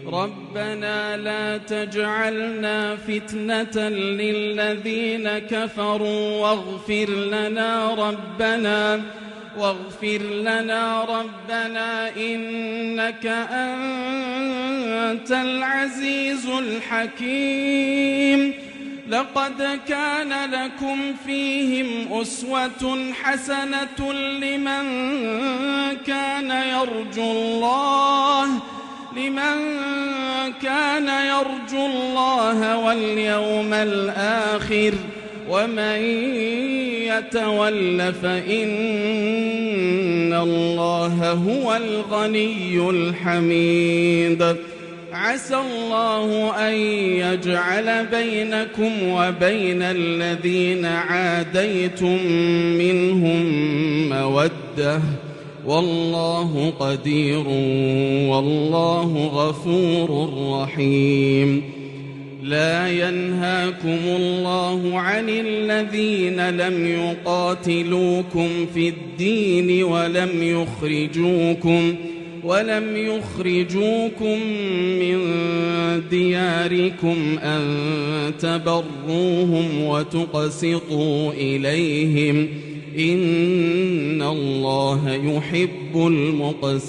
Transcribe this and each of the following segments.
ربنا لا تجعلنا فتنة للذين كفروا واغفر لنا ربنا إنك أنت العزيز الحكيم. لقد كان لكم فيهم أسوة حسنة لمن كان يرجو الله واليوم الآخر ومن يتول فإن الله هو الغني الحميد. عسى الله أن يجعل بينكم وبين الذين عاديتم منهم مودة والله قدير والله غفور رحيم. لا ينهاكم الله عن الذين لم يقاتلوكم في الدين ولم يخرجوكم من دياركم أن تبروهم وتقسطوا إليهم إن الله يحب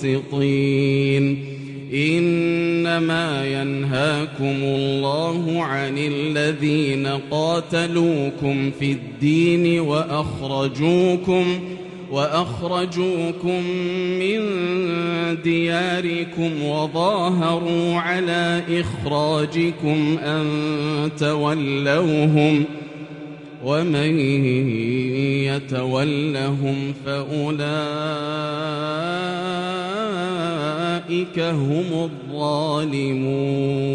المقسطين. إنما ينهاكم الله عن الذين قاتلوكم في الدين وأخرجوكم من دياركم وظاهروا على إخراجكم أن تولوهم ومن يتولهم فأولئك هم الظالمون.